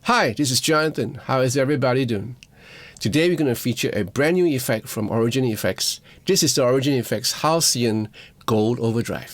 Hi, this is Jonathan. How is everybody doing? Today we're going to feature a brand new effect from Origin Effects. This is the Origin Effects Halcyon Gold Overdrive.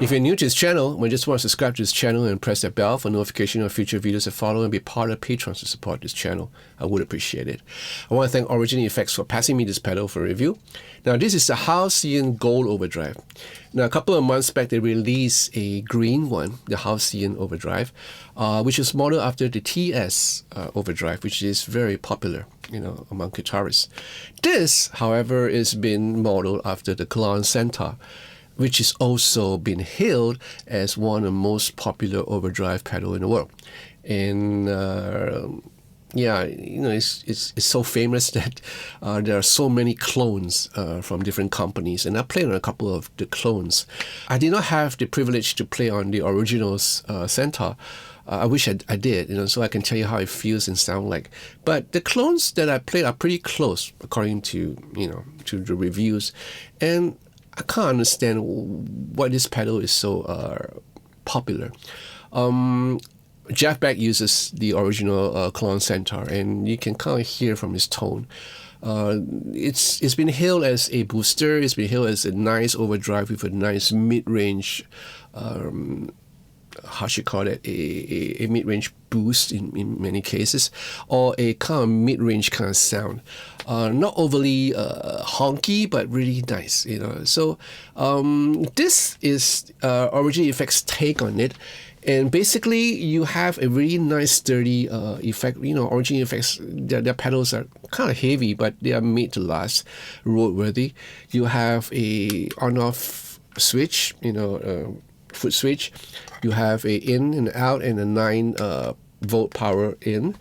If you're new to this channel and just want to subscribe to this channel and press that bell for notification of future videos that follow and be part of Patrons to support this channel, I would appreciate it. I want to thank Origin Effects for passing me this pedal for review. Now this is the Halcyon Gold Overdrive. Now a couple of months back they released a green one, the Halcyon Overdrive, which is modeled after the TS Overdrive, which is very popular, among guitarists. This, however, is been modeled after the Klon Centaur, which is also been hailed as one of the most popular overdrive pedal in the world. And it's so famous that there are so many clones from different companies, and I played on a couple of the clones. I did not have the privilege to play on the original Centaur. I wish I did, so I can tell you how it feels and sound like. But the clones that I played are pretty close, according to to the reviews, and I can't understand why this pedal is so popular. Jeff Beck uses the original Klon Centaur, and you can kind of hear from his tone. It's been hailed as a booster. It's been hailed as a nice overdrive with a nice mid-range, how should you call it, a mid-range boost in many cases, or a kind of mid-range kind of sound. Not overly honky, but really nice, So this is Origin Effects' take on it. And basically, you have a really nice, sturdy effect. Origin Effects, their pedals are kind of heavy, but they are made to last, roadworthy. You have a on-off switch, foot switch. You have a in and out and a 9-volt power in.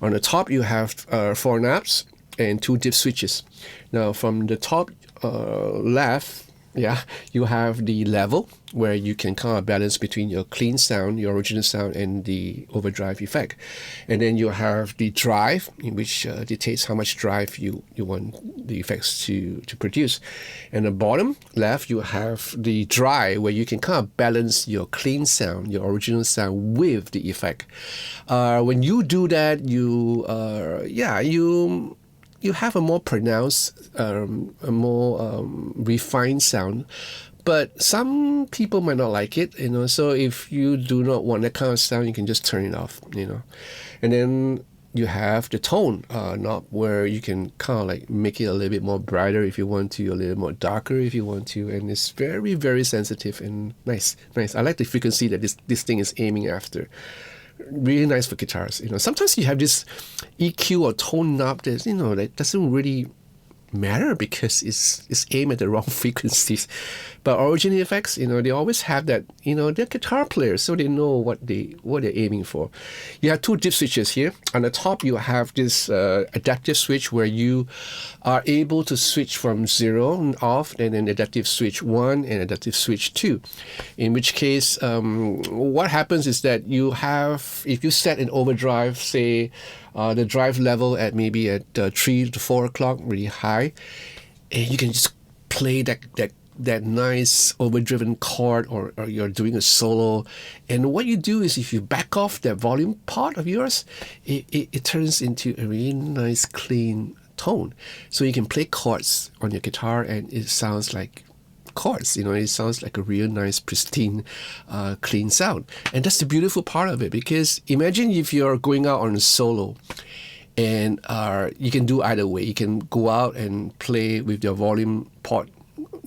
On the top, you have 4 knobs and 2 dip switches. Now, from the top left, you have the level where you can kind of balance between your clean sound, your original sound, and the overdrive effect. And then you have the drive, in which dictates how much drive you want the effects to produce. And the bottom left, you have the dry, where you can kind of balance your clean sound, your original sound, with the effect. When you do that, you have a more pronounced, a more refined sound, but some people might not like it, so if you do not want that kind of sound, you can just turn it off, And then you have the tone knob, where you can kind of like make it a little bit more brighter if you want to, a little more darker if you want to, and it's very, very sensitive and nice. I like the frequency that this thing is aiming after. Really nice for guitars. Sometimes you have this EQ or tone knob that doesn't really matter because it's aimed at the wrong frequencies. But Origin Effects, they always have that. They're guitar players, so they know what they're aiming for. You have 2 dip switches here. On the top, you have this adaptive switch where you are able to switch from 0 and off, and then adaptive switch 1 and adaptive switch 2. In which case, what happens is that you have, if you set an overdrive, say the drive level at maybe at 3 to 4 o'clock, really high, and you can just play that nice overdriven chord, or you're doing a solo, and what you do is if you back off that volume part of yours, it turns into a really nice clean tone, so you can play chords on your guitar and it sounds like course, it sounds like a real nice, pristine, clean sound. And that's the beautiful part of it, because imagine if you're going out on a solo, and you can do either way. You can go out and play with your volume pot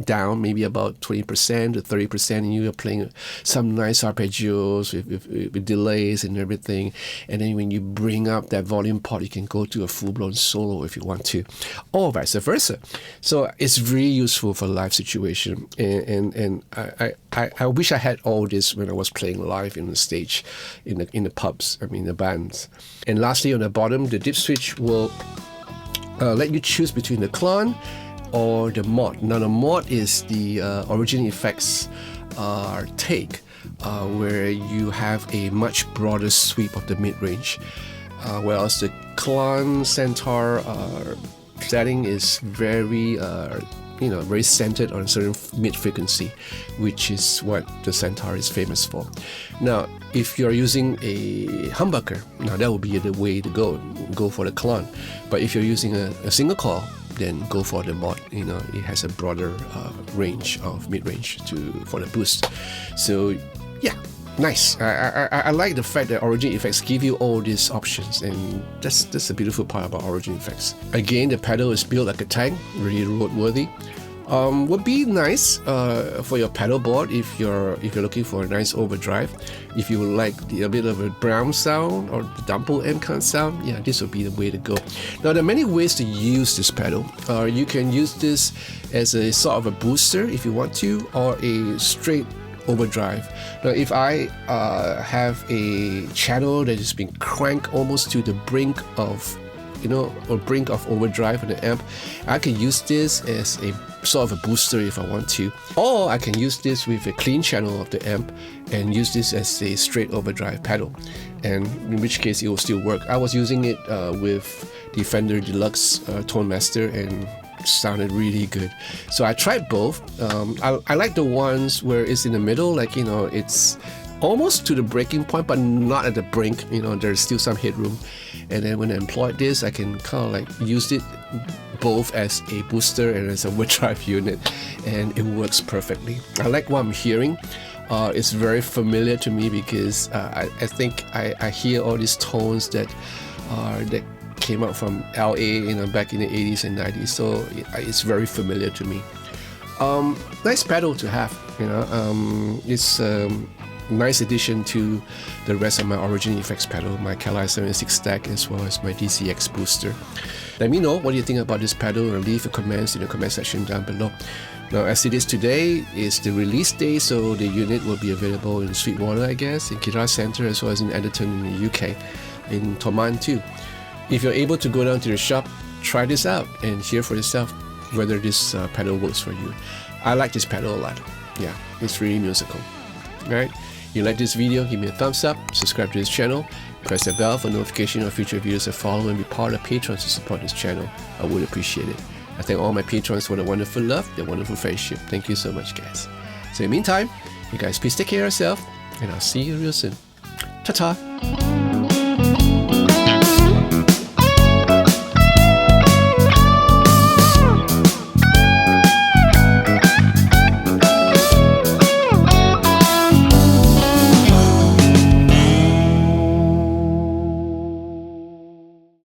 down, maybe about 20% to 30%, and you're playing some nice arpeggios with delays and everything. And then when you bring up that volume pot, you can go to a full-blown solo if you want to, or vice versa. So it's really useful for live situation. And I wish I had all this when I was playing live in the stage, in the pubs, the bands. And lastly, on the bottom, the dip switch will let you choose between the Klon or the mod. Now, the mod is the Origin Effects take, where you have a much broader sweep of the mid-range, whereas the Klon Centaur setting is very very centered on a certain mid-frequency, which is what the Centaur is famous for. Now, if you're using a humbucker, now that would be the way to go for the Klon. But if you're using a single coil, then go for the mod. It has a broader range of mid-range for the boost. So yeah, nice. I like the fact that Origin Effects give you all these options, and that's the beautiful part about Origin Effects. Again, the pedal is built like a tank, really roadworthy. Would be nice for your pedal board if you're looking for a nice overdrive. If you would like a bit of a brown sound or the dumble M kind of sound, yeah, this would be the way to go. Now, there are many ways to use this pedal. You can use this as a sort of a booster if you want to, or a straight overdrive. Now, if I have a channel that is being cranked almost to the brink of overdrive on the amp, I can use this as a sort of a booster if I want to, or I can use this with a clean channel of the amp and use this as a straight overdrive pedal, and in which case it will still work. I was using it with the Fender Deluxe Tone Master, and sounded really good. So I tried both. I like the ones where it's in the middle, like it's almost to the breaking point, but not at the brink. There's still some headroom. And then when I employed this, I can kind of like use it both as a booster and as a overdrive unit, and it works perfectly. I like what I'm hearing. It's very familiar to me because I think I hear all these tones that came out from LA, back in the 80s and 90s. So it's very familiar to me. Nice pedal to have. It's nice addition to the rest of my Origin Effects pedal, my Kali 76 stack, as well as my DCX booster. Let me know what you think about this pedal, and leave your comments in the comment section down below. Now, as it is today, is the release day, so the unit will be available in Sweetwater, I guess, in Guitar Center, as well as in Editon in the UK, in Toman too. If you're able to go down to the shop, try this out and hear for yourself whether this pedal works for you. I like this pedal a lot. Yeah, it's really musical. Alright, you like this video, give me a thumbs up, subscribe to this channel, press the bell for notification of future videos that follow, and be part of patrons to support this channel. I would appreciate it. I thank all my patrons for the wonderful love, their wonderful friendship. Thank you so much, guys. So in the meantime, you guys please take care of yourself, and I'll see you real soon. Ta-ta!